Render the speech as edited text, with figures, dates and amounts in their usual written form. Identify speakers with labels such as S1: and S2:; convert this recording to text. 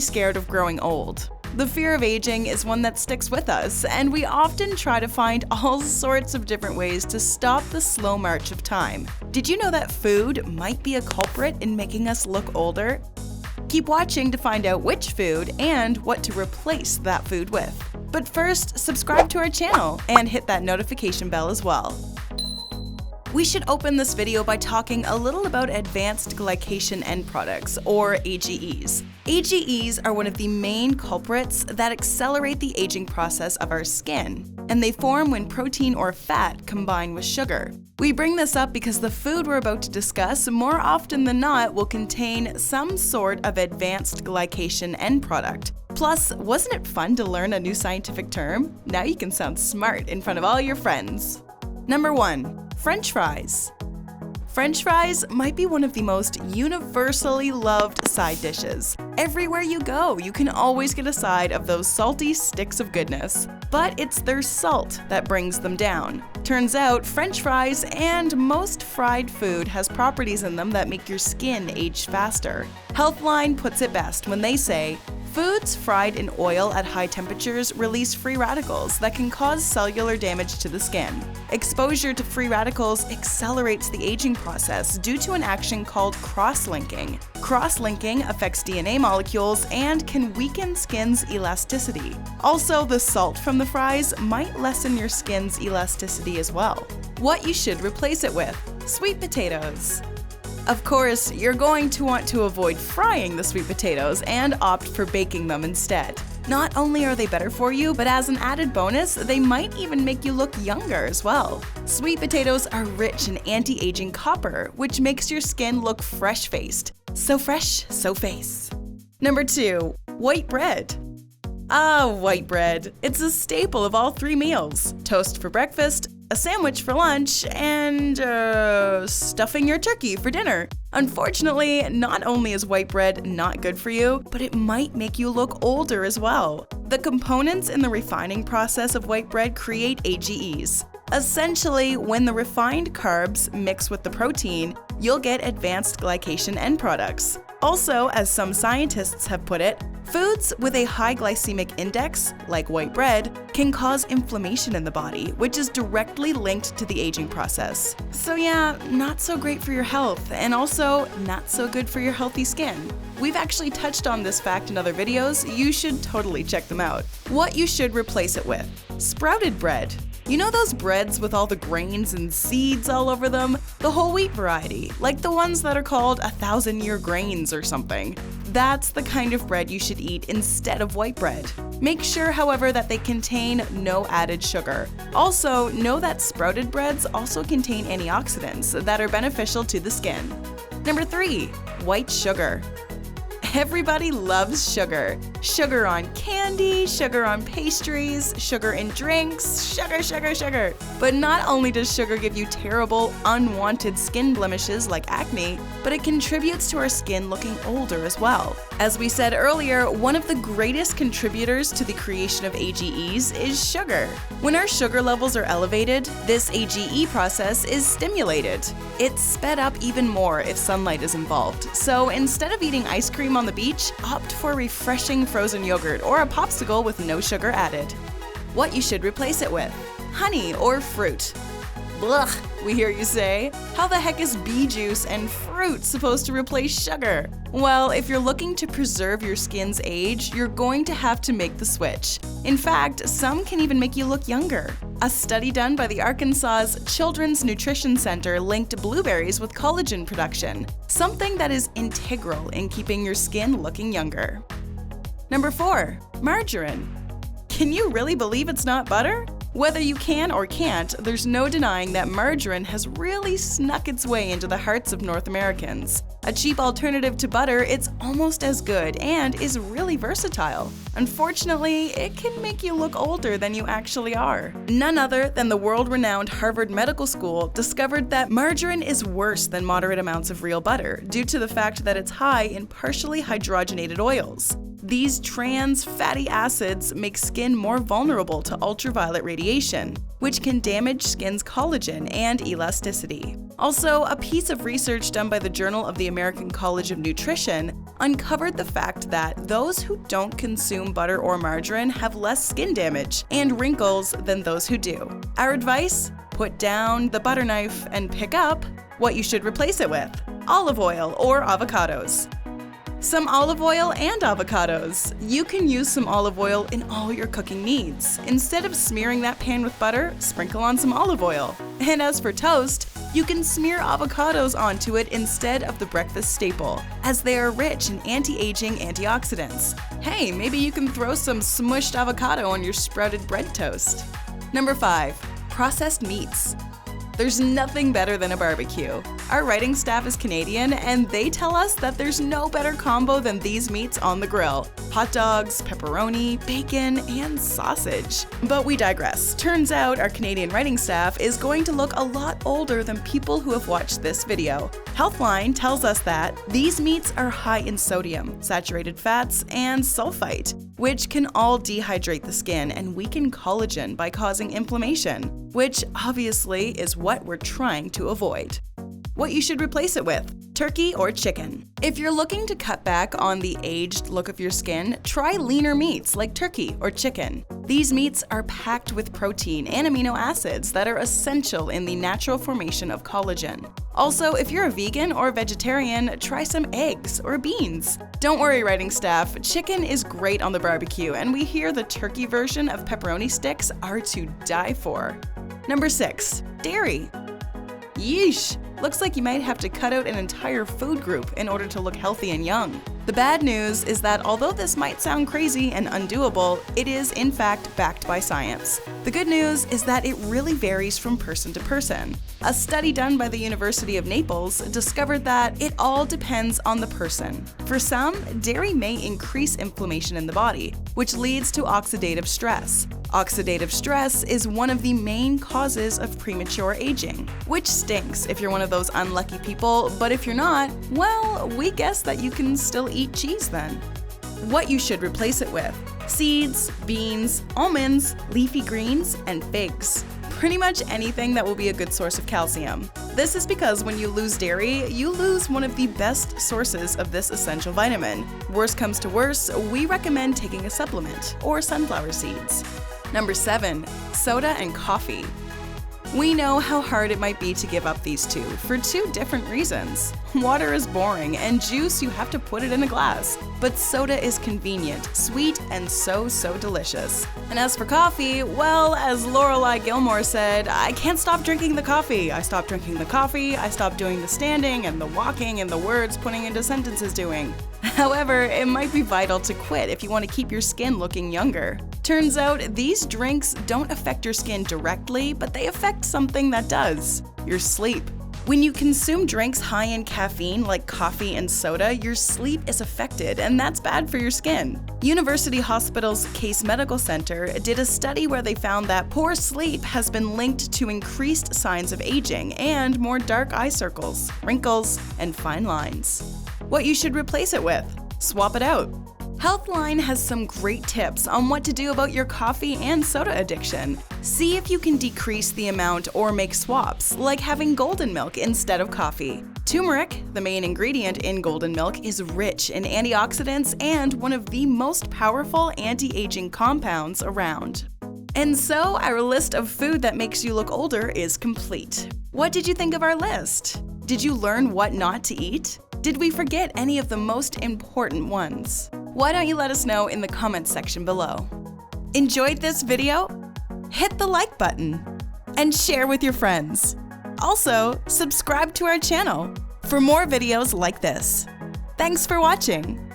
S1: be scared of growing old. The fear of aging is one that sticks with us, and we often try to find all sorts of different ways to stop the slow march of time. Did you know that food might be a culprit in making us look older? Keep watching to find out which food and what to replace that food with. But first, subscribe to our channel and hit that notification bell as well. We should open this video by talking a little about advanced glycation end products, or AGEs. AGEs are one of the main culprits that accelerate the aging process of our skin, and they form when protein or fat combine with sugar. We bring this up because the food we're about to discuss more often than not will contain some sort of advanced glycation end product. Plus, wasn't it fun to learn a new scientific term? Now you can sound smart in front of all your friends. Number 1. French fries. French fries might be one of the most universally loved side dishes. Everywhere you go, you can always get a side of those salty sticks of goodness. But it's their salt that brings them down. Turns out, French fries and most fried food has properties in them that make your skin age faster. Healthline puts it best when they say, foods fried in oil at high temperatures release free radicals that can cause cellular damage to the skin. Exposure to free radicals accelerates the aging process due to an action called cross-linking. Cross-linking affects DNA molecules and can weaken skin's elasticity. Also, the salt from the fries might lessen your skin's elasticity as well. What you should replace it with: sweet potatoes. Of course, you're going to want to avoid frying the sweet potatoes and opt for baking them instead. Not only are they better for you, but as an added bonus, they might even make you look younger as well. Sweet potatoes are rich in anti-aging copper, which makes your skin look fresh-faced. So fresh, so face. Number 2. White bread. White bread. It's a staple of all 3 meals: toast for breakfast, a sandwich for lunch, and stuffing your turkey for dinner. Unfortunately, not only is white bread not good for you, but it might make you look older as well. The components in the refining process of white bread create AGEs. Essentially, when the refined carbs mix with the protein, you'll get advanced glycation end products. Also, as some scientists have put it, foods with a high glycemic index, like white bread, can cause inflammation in the body, which is directly linked to the aging process. So yeah, not so great for your health, and also not so good for your healthy skin. We've actually touched on this fact in other videos. You should totally check them out. What you should replace it with: sprouted bread. You know those breads with all the grains and seeds all over them? The whole wheat variety, like the ones that are called 1,000-year grains or something. That's the kind of bread you should eat instead of white bread. Make sure, however, that they contain no added sugar. Also, know that sprouted breads also contain antioxidants that are beneficial to the skin. Number 3. White sugar. Everybody loves sugar. Sugar on candy, sugar on pastries, sugar in drinks, sugar, sugar, sugar. But not only does sugar give you terrible, unwanted skin blemishes like acne, but it contributes to our skin looking older as well. As we said earlier, one of the greatest contributors to the creation of AGEs is sugar. When our sugar levels are elevated, this AGE process is stimulated. It's sped up even more if sunlight is involved. So instead of eating ice cream on the beach, opt for refreshing frozen yogurt or a popsicle with no sugar added. What you should replace it with: honey or fruit. Blech, we hear you say. How the heck is bee juice and fruit supposed to replace sugar? Well, if you're looking to preserve your skin's age, you're going to have to make the switch. In fact, some can even make you look younger. A study done by the Arkansas Children's Nutrition Center linked blueberries with collagen production, something that is integral in keeping your skin looking younger. Number 4. Margarine. Can you really believe it's not butter? Whether you can or can't, there's no denying that margarine has really snuck its way into the hearts of North Americans. A cheap alternative to butter, it's almost as good and is really versatile. Unfortunately, it can make you look older than you actually are. None other than the world-renowned Harvard Medical School discovered that margarine is worse than moderate amounts of real butter due to the fact that it's high in partially hydrogenated oils. These trans fatty acids make skin more vulnerable to ultraviolet radiation, which can damage skin's collagen and elasticity. Also, a piece of research done by the Journal of the American College of Nutrition uncovered the fact that those who don't consume butter or margarine have less skin damage and wrinkles than those who do. Our advice? Put down the butter knife and pick up what you should replace it with: olive oil or avocados. Some olive oil and avocados. You can use some olive oil in all your cooking needs. Instead of smearing that pan with butter, sprinkle on some olive oil. And as for toast, you can smear avocados onto it instead of the breakfast staple, as they are rich in anti-aging antioxidants. Hey, maybe you can throw some smushed avocado on your sprouted bread toast. Number 5. Processed meats. There's nothing better than a barbecue. Our writing staff is Canadian, and they tell us that there's no better combo than these meats on the grill: hot dogs, pepperoni, bacon, and sausage. But we digress. Turns out our Canadian writing staff is going to look a lot older than people who have watched this video. Healthline tells us that these meats are high in sodium, saturated fats, and sulfite, which can all dehydrate the skin and weaken collagen by causing inflammation, which obviously is what we're trying to avoid. What you should replace it with: turkey or chicken. If you're looking to cut back on the aged look of your skin, try leaner meats like turkey or chicken. These meats are packed with protein and amino acids that are essential in the natural formation of collagen. Also, if you're a vegan or vegetarian, try some eggs or beans. Don't worry, writing staff, chicken is great on the barbecue, and we hear the turkey version of pepperoni sticks are to die for. Number 6. Dairy. Yeesh! Looks like you might have to cut out an entire food group in order to look healthy and young. The bad news is that although this might sound crazy and undoable, it is in fact backed by science. The good news is that it really varies from person to person. A study done by the University of Naples discovered that it all depends on the person. For some, dairy may increase inflammation in the body, which leads to oxidative stress. Oxidative stress is one of the main causes of premature aging, which stinks if you're one of those unlucky people, but if you're not, well, we guess that you can still eat cheese then. What you should replace it with: seeds, beans, almonds, leafy greens, and figs. Pretty much anything that will be a good source of calcium. This is because when you lose dairy, you lose one of the best sources of this essential vitamin. Worst comes to worst, we recommend taking a supplement or sunflower seeds. Number 7. Soda and coffee. We know how hard it might be to give up these two for two different reasons. Water is boring, and juice, you have to put it in a glass. But soda is convenient, sweet, and so delicious. And as for coffee, well, as Lorelai Gilmore said, I can't stop drinking the coffee. I stopped drinking the coffee, I stopped doing the standing and the walking and the words putting into sentences doing. However, it might be vital to quit if you want to keep your skin looking younger. Turns out, these drinks don't affect your skin directly, but they affect something that does: your sleep. When you consume drinks high in caffeine like coffee and soda, your sleep is affected, and that's bad for your skin. University Hospital's Case Medical Center did a study where they found that poor sleep has been linked to increased signs of aging and more dark eye circles, wrinkles, and fine lines. What you should replace it with: swap it out. Healthline has some great tips on what to do about your coffee and soda addiction. See if you can decrease the amount or make swaps, like having golden milk instead of coffee. Turmeric, the main ingredient in golden milk, is rich in antioxidants and one of the most powerful anti-aging compounds around. And so, our list of food that makes you look older is complete. What did you think of our list? Did you learn what not to eat? Did we forget any of the most important ones? Why don't you let us know in the comments section below? Enjoyed this video? Hit the like button and share with your friends. Also, subscribe to our channel for more videos like this. Thanks for watching.